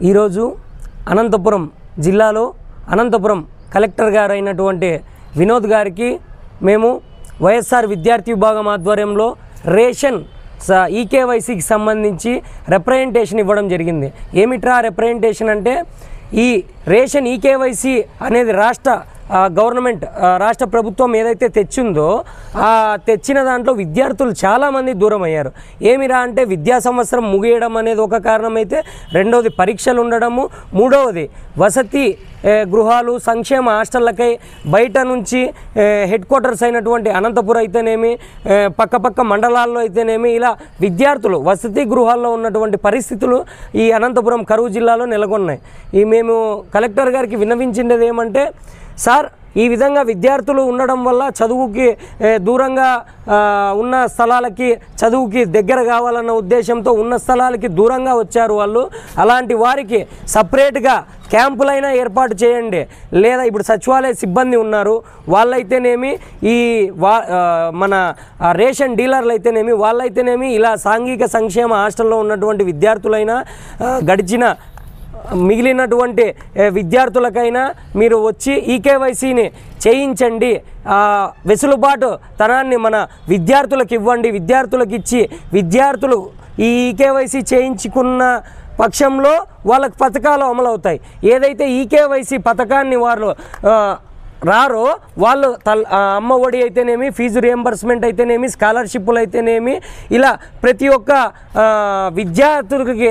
ఈరోజు అనంతపురం జిల్లాలో అనంతపురం కలెక్టర్ గారు అయినటువంటి వినోద్ గారికి మేము వైఎస్ఆర్ విద్యార్థి విభాగం ఆధ్వర్యంలో రేషన్ ఈకేవైసీకి సంబంధించి రిప్రజెంటేషన్ ఇవ్వడం జరిగింది. ఏమిట్రా రిప్రజెంటేషన్ అంటే, ఈ రేషన్ ఈకేవైసీ అనేది గవర్నమెంట్ రాష్ట్ర ప్రభుత్వం ఏదైతే తెచ్చిందో ఆ తెచ్చిన దాంట్లో విద్యార్థులు చాలామంది దూరం అయ్యారు. ఏమిరా అంటే, విద్యా సంవత్సరం ముగియడం అనేది ఒక కారణమైతే, రెండవది పరీక్షలు ఉండడము, మూడవది వసతి గృహాలు సంక్షేమ హాస్టళ్ళకై బయట నుంచి హెడ్ క్వార్టర్స్ అయినటువంటి అనంతపురం అయితేనేమి, పక్కపక్క మండలాల్లో అయితేనేమి, ఇలా విద్యార్థులు వసతి గృహాల్లో ఉన్నటువంటి పరిస్థితులు ఈ అనంతపురం కరూరు జిల్లాలో నెలకొన్నాయి. మేము కలెక్టర్ గారికి విన్నవించింది ఏమంటే, సార్ ఈ విధంగా విద్యార్థులు ఉండడం వల్ల చదువుకి దూరంగా ఉన్న స్థలాలకి చదువుకి దగ్గర కావాలన్న ఉద్దేశంతో ఉన్న స్థలాలకి దూరంగా వచ్చారు వాళ్ళు. అలాంటి వారికి సపరేట్గా క్యాంపులైనా ఏర్పాటు చేయండి. లేదా ఇప్పుడు సచివాలయ సిబ్బంది ఉన్నారు, వాళ్ళైతేనేమి, ఈ మన రేషన్ డీలర్లు అయితేనేమి, వాళ్ళైతేనేమి, ఇలా సాంఘిక సంక్షేమ హాస్టల్లో ఉన్నటువంటి విద్యార్థులైనా గడిచిన మిగిలినటువంటి విద్యార్థులకైనా మీరు వచ్చి ఈకేవైసీని చేయించండి. వెసులుబాటు తనాన్ని మన విద్యార్థులకు ఇవ్వండి. విద్యార్థులకు ఇచ్చి విద్యార్థులు ఈ ఈకేవైసీ చేయించుకున్న పక్షంలో వాళ్ళకి పథకాలు అమలవుతాయి. ఏదైతే ఈకేవైసీ పథకాన్ని వారు రారో వాళ్ళు అమ్మ ఒడి అయితేనేమి, ఫీజు రియంబర్స్మెంట్ అయితేనేమి, స్కాలర్షిప్లు అయితేనేమి, ఇలా ప్రతి ఒక్క విద్యార్థులకి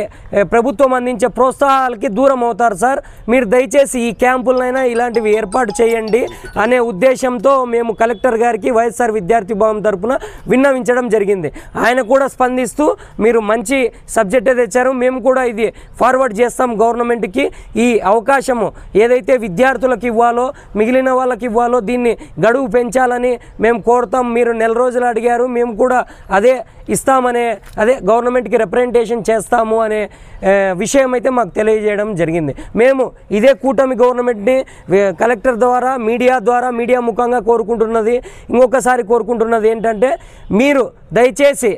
ప్రభుత్వం అందించే ప్రోత్సాహాలకి దూరం అవుతారు. సార్ మీరు దయచేసి ఈ క్యాంపులనైనా ఇలాంటివి ఏర్పాటు చేయండి అనే ఉద్దేశంతో మేము కలెక్టర్ గారికి వైఎస్ఆర్ విద్యార్థి భవన్ తరపున విన్నవించడం జరిగింది. ఆయన కూడా స్పందిస్తూ, మీరు మంచి సబ్జెక్టే తెచ్చారు, మేము కూడా ఇది ఫార్వర్డ్ చేస్తాం గవర్నమెంట్కి. ఈ అవకాశము ఏదైతే విద్యార్థులకు ఇవ్వాలో, మిగిలిన వాళ్ళకి ఇవ్వాలో, దీన్ని గడువు పెంచాలని మేము కోరుతాం. మీరు నెల రోజులు అడిగారు, మేము కూడా అదే ఇస్తామనే, అదే గవర్నమెంట్కి రిప్రజెంటేషన్ చేస్తాము అనే విషయం అయితే మాకు తెలియజేయడం జరిగింది. మేము ఇదే కూటమి గవర్నమెంట్ని కలెక్టర్ ద్వారా, మీడియా ముఖంగా కోరుకుంటున్నది, ఇంకొకసారి కోరుకుంటున్నది ఏంటంటే, మీరు దయచేసి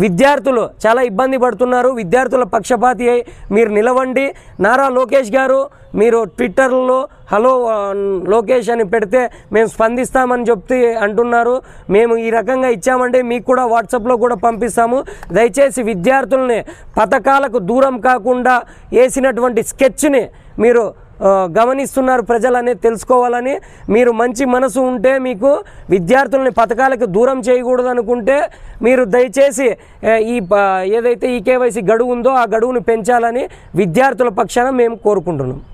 విద్యార్థులు చాలా ఇబ్బంది పడుతున్నారు, విద్యార్థుల పక్షపాతి అయి మీరు నిలవండి. నారా లోకేష్ గారు మీరు ట్విట్టర్లో హలో లోకేష్ అని పెడితే మేము స్పందిస్తామని అంటున్నారు. మేము ఈ రకంగా ఇచ్చామంటే మీకు కూడా వాట్సాప్లో కూడా పంపిస్తాము. దయచేసి విద్యార్థుల్ని పథకాలకు దూరం కాకుండా వేసినటువంటి స్కెచ్ని మీరు గమనిస్తున్నారు ప్రజలు అనేది తెలుసుకోవాలని. మీరు మంచి మనసు ఉంటే, మీకు విద్యార్థుల్ని పథకాలకు దూరం చేయకూడదు అనుకుంటే, మీరు దయచేసి ఏదైతే ఈ కేవైసీ గడువు ఉందో ఆ గడువును పెంచాలని విద్యార్థుల పక్షాన మేము కోరుకుంటున్నాం.